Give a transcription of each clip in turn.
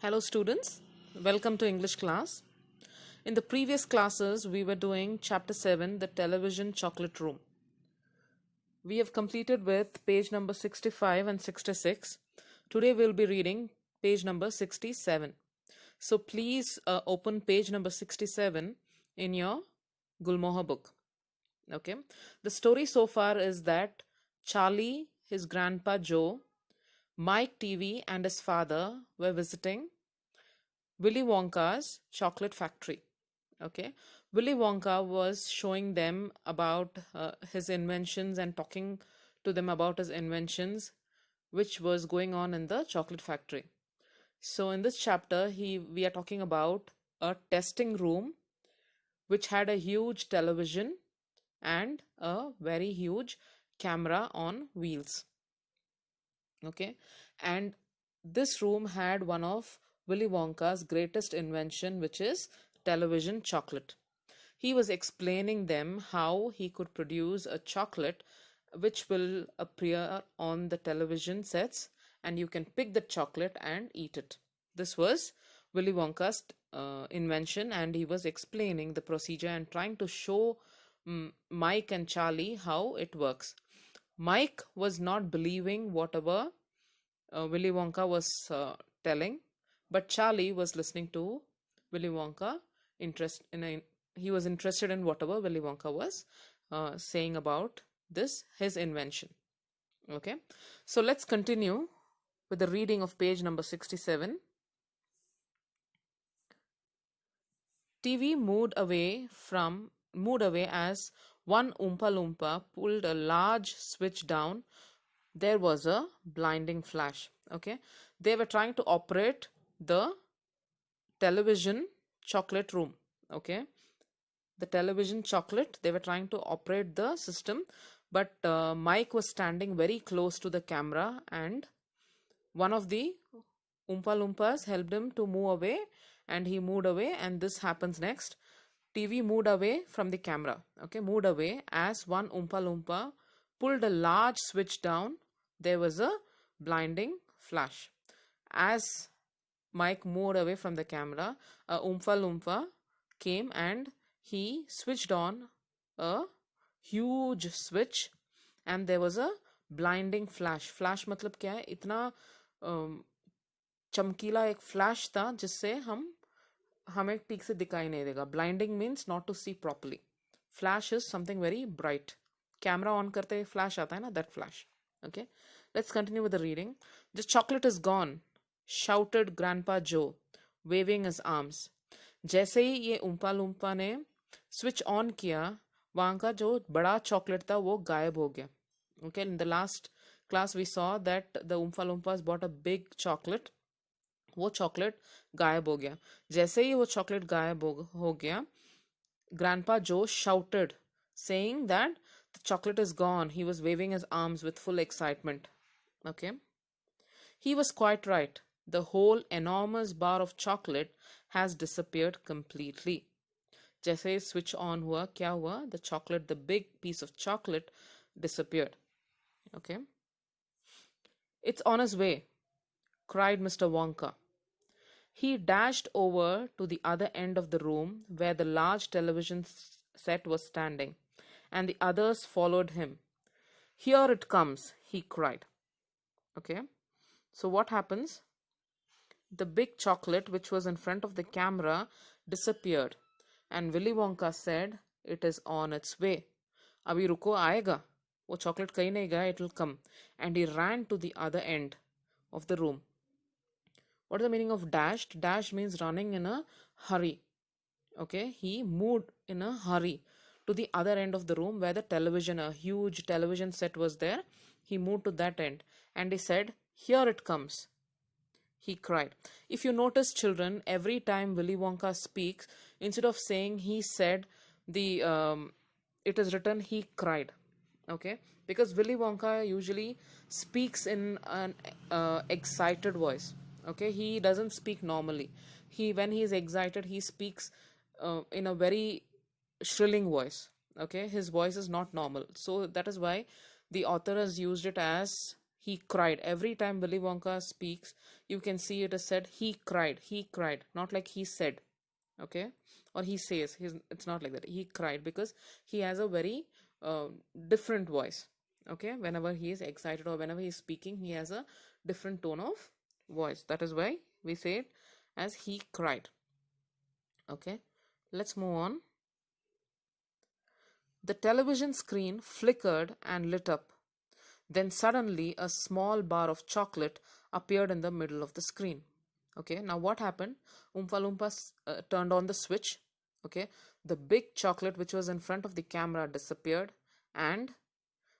Hello students, welcome to English class. In the previous classes, we were doing chapter 7, the television chocolate room. We have completed with page number 65 and 66. Today we'll be reading page number 67. So please open page number 67 in your Gulmohar book. Okay. The story so far is that Charlie, his grandpa Joe, Mike TV and his father were visiting Willy Wonka's chocolate factory. Okay, Willy Wonka was showing them about his inventions and talking to them about his inventions, which was going on in the chocolate factory. So in this chapter, we are talking about a testing room which had a huge television and a very huge camera on wheels. Okay, and this room had one of Willy Wonka's greatest invention, which is television chocolate. He was explaining them how he could produce a chocolate which will appear on the television sets, and you can pick the chocolate and eat it. This was Willy Wonka's invention, and he was explaining the procedure and trying to show Mike and Charlie how it works. Mike was not believing whatever Willy Wonka was telling, but Charlie was listening to Willy Wonka. He was interested in whatever Willy Wonka was saying about his invention. Okay, so let's continue with the reading of page number 67. TV moved away as one Oompa Loompa pulled a large switch down. There was a blinding flash. Okay, they were trying to operate the television chocolate room. Okay, the television chocolate, they were trying to operate the system, but Mike was standing very close to the camera, and one of the Oompa Loompas helped him to move away, and he moved away, and this happens next. TV moved away from the camera. Okay, moved away as one Oompa Loompa pulled a large switch down. There was a blinding flash. As Mike moved away from the camera, a Oompa Loompa came and he switched on a huge switch, and there was a blinding flash. Flash मतलब क्या है? इतना चमकीला एक flash था जिससे हमें ठीक से दिखाई नहीं देगा. Blinding means not to see properly. Flash is something very bright. Camera on करते flash आता है ना, that flash. Okay, let's continue with the reading. The chocolate is gone, shouted Grandpa Joe, waving his arms. जैसे ही ये उम्पा लुम्पा ने switch on किया, वहाँ का जो बड़ा चॉकलेट था वो गायब हो गया. Okay, in the last class we saw that the Oompa Loompas bought a big chocolate. वो चॉकलेट गायब हो गया. जैसे ही वो चॉकलेट गायब हो गया, Grandpa Joe shouted, saying that the chocolate is gone. He was waving his arms with full excitement. Okay, he was quite right. The whole enormous bar of chocolate has disappeared completely. जैसे switch on हुआ, क्या हुआ? The chocolate, the big piece of chocolate disappeared. Okay, it's on his way, cried Mr. Wonka. He dashed over to the other end of the room where the large television set was standing, and the others followed him. Here it comes, he cried. Okay, so what happens? The big chocolate which was in front of the camera disappeared, and Willy Wonka said, it is on its way. Abhi ruko, aayega. वो chocolate कहीं नहीं गया, it will come. And he ran to the other end of the room. What is the meaning of dashed? Dash means running in a hurry. Okay, he moved in a hurry to the other end of the room where the television, a huge television set was there. He moved to that end and he said, here it comes, he cried. If you notice, children, every time Willy Wonka speaks, instead of saying he said, it is written he cried. Okay, because Willy Wonka usually speaks in an excited voice. Okay, he doesn't speak normally. When he is excited, he speaks in a very shrilling voice. Okay, his voice is not normal, so that is why the author has used it as He cried. Every time Willy Wonka speaks, you can see it is said he cried, not like he said. Okay, or he says. It's not like that. He cried because he has a very uh, different voice. Okay, whenever he is excited or whenever he is speaking, he has a different tone of voice. That is why we say it as he cried. Okay, let's move on. The television screen flickered and lit up. Then suddenly a small bar of chocolate appeared in the middle of the screen. Okay, now what happened? Oompa Loompa turned on the switch. Okay, the big chocolate which was in front of the camera disappeared, and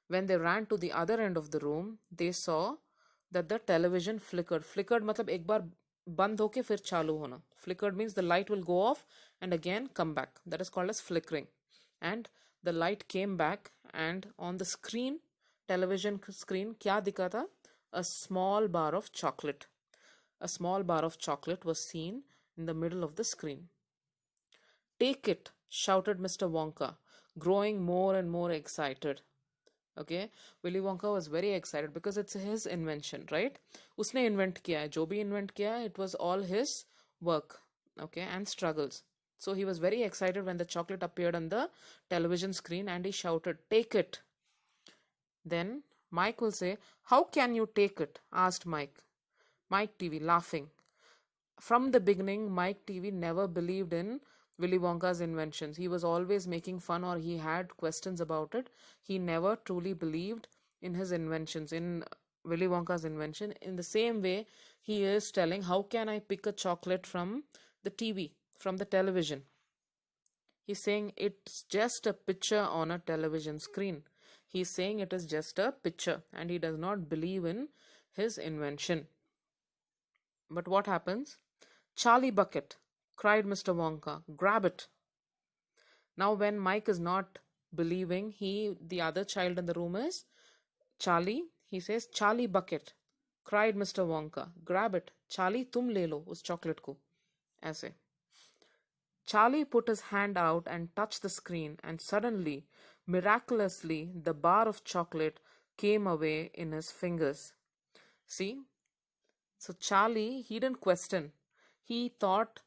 when they ran to the other end of the room, they saw that the television flickered. Flickered मतलब एक बार बंद होके फिर चालू होना. Flickered means the light will go off and again come back. That is called as flickering. And the light came back, and on the screen, television screen, क्या दिखा था? A small bar of chocolate. A small bar of chocolate was seen in the middle of the screen. Take it, shouted Mr. Wonka, growing more and more excited. Okay, Willy Wonka was very excited because it's his invention, right? उसने invent किया है, जो भी invent किया है, it was all his work, okay, and struggles. So he was very excited when the chocolate appeared on the television screen, and he shouted, "Take it." Then Mike will say, "How can you take it?" asked Mike. Mike TV laughing. From the beginning, Mike TV never believed in Willy Wonka's inventions. He was always making fun, or he had questions about it. He never truly believed in his inventions, in Willy Wonka's invention. In the same way, he is telling, how can I pick a chocolate from the TV, from the television? He's saying it's just a picture on a television screen. He's saying it is just a picture, and he does not believe in his invention. But what happens? "Charlie Bucket," cried Mr. Wonka. "Grab it." Now when Mike is not believing, the other child in the room is Charlie. He says, "Charlie Bucket," cried Mr. Wonka. "Grab it. Charlie, तुम ले लो उस chocolate को." ऐसे. Charlie put his hand out and touched the screen, and suddenly, miraculously, the bar of chocolate came away in his fingers. See? So Charlie, he didn't question. He thought,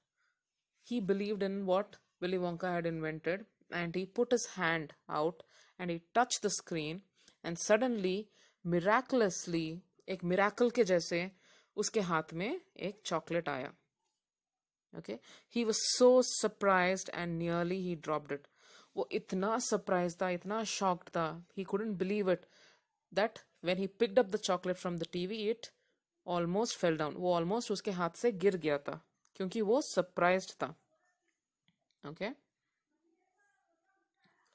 he believed in what Willy Wonka had invented, and he put his hand out and he touched the screen, and suddenly, miraculously, एक miracle के जैसे उसके हाथ में एक chocolate आया. Okay, he was so surprised and nearly he dropped it. वो इतना surprised था, इतना shocked था, he couldn't believe it, that when he picked up the chocolate from the TV, it almost fell down. वो almost उसके हाथ से गिर गया था, क्योंकि वो surprised था. Okay,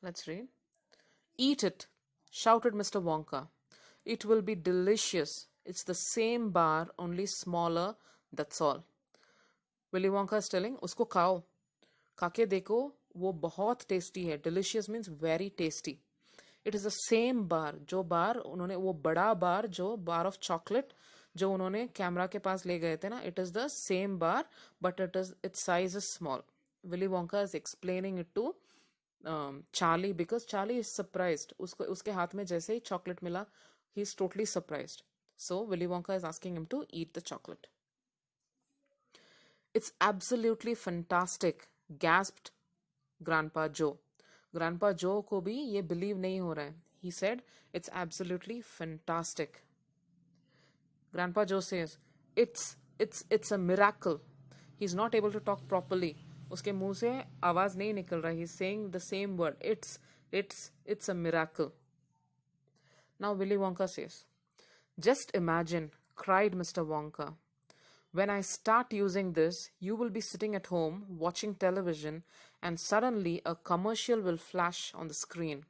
let's read. "Eat it," shouted Mr. Wonka. "It will be delicious. It's the same bar, only smaller, that's all." Willy Wonka is telling, उसको खाओ, खा के देखो, वो बहुत टेस्टी है. Delicious means very tasty. It is the same bar, जो बार उन्होंने, वो बड़ा बार, जो bar of chocolate जो उन्होंने कैमरा के पास ले गए थे ना, it is the same bar, but its size is small. Willy Wonka is explaining it to Charlie, because Charlie is surprised. उसके हाथ में जैसे ही chocolate मिला, he is totally surprised. So Willy Wonka is asking him to eat the chocolate. "It's absolutely fantastic," gasped Grandpa Joe. Grandpa Joe को भी ये believe नहीं हो रहा है. He said, "It's absolutely fantastic." Grandpa Joe says, it's a miracle." He's not able to talk properly. उसके मुंह से आवाज नहीं निकल रहा. He's saying the same word. It's a miracle. Now Willy Wonka says, "Just imagine," cried Mr. Wonka. "When I start using this, you will be sitting at home watching television, and suddenly a commercial will flash on the screen."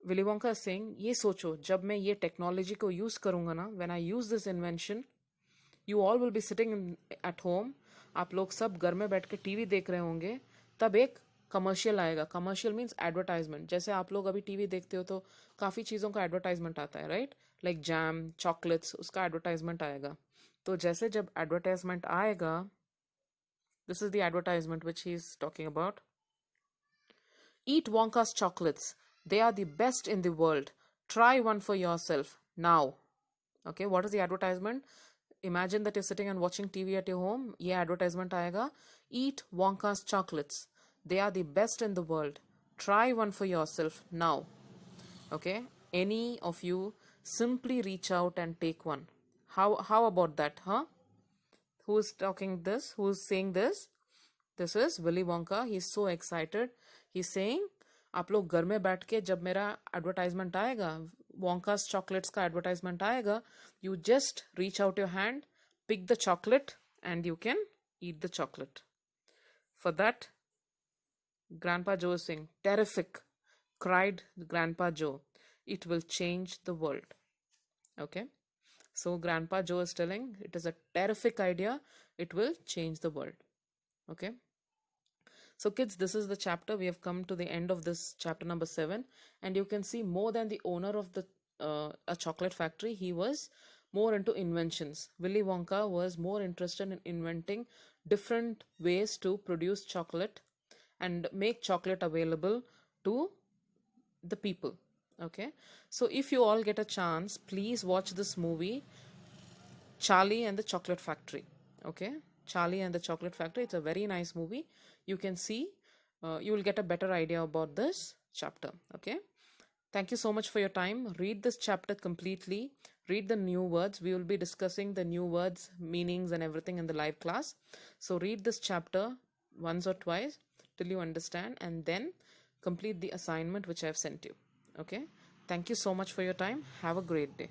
Willy Wonka is saying, ये सोचो, जब मैं ये technology को use करूंगा ना, when I use this invention, you all will be sitting at home, आप लोग सब घर में बैठ के टीवी देख रहे होंगे, तब एक कमर्शियल आएगा. Commercial means advertisement. जैसे आप लोग अभी टीवी देखते हो तो काफ़ी चीज़ों का एडवर्टाइजमेंट आता है, राइट? लाइक जैम, चॉकलेट्स, उसका एडवर्टाइजमेंट आएगा. तो जैसे जब एडवर्टाइजमेंट आएगा, this is the advertisement which he is talking about. "Eat Wonka's chocolates. They are the best in the world. Try one for yourself now." Okay, what is the advertisement? Imagine that you're sitting and watching TV at your home. ये advertisement आएगा. Eat Wonka's chocolates. They are the best in the world. Try one for yourself now. Okay, any of you simply reach out and take one. How about that, huh? Who's talking this? Who's saying this? This is Willy Wonka. He's so excited. He's saying, आप लोग घर में बैठ के जब मेरा advertisement आएगा, Wonka's chocolates का एडवर्टाइजमेंट आएगा, you just reach out your hand, pick the chocolate, and you can eat the chocolate. For that, Grandpa Joe is saying, terrific, cried Grandpa Joe. It will change the world. Okay? So Grandpa Joe is telling, it is a terrific idea. It will change the world. Okay? So kids, this is the chapter. We have come to the end of this chapter number 7. And you can see more than the owner of the a chocolate factory, he was more into inventions. Willy Wonka was more interested in inventing different ways to produce chocolate and make chocolate available to the people. Okay, so if you all get a chance, please watch this movie, Charlie and the Chocolate Factory. Okay, Charlie and the Chocolate Factory. It's a very nice movie. You can see, you will get a better idea about this chapter. Okay, thank you so much for your time. Read this chapter completely. Read the new words. We will be discussing the new words, meanings, and everything in the live class. So read this chapter once or twice till you understand, and then complete the assignment which I have sent you. Okay, thank you so much for your time. Have a great day.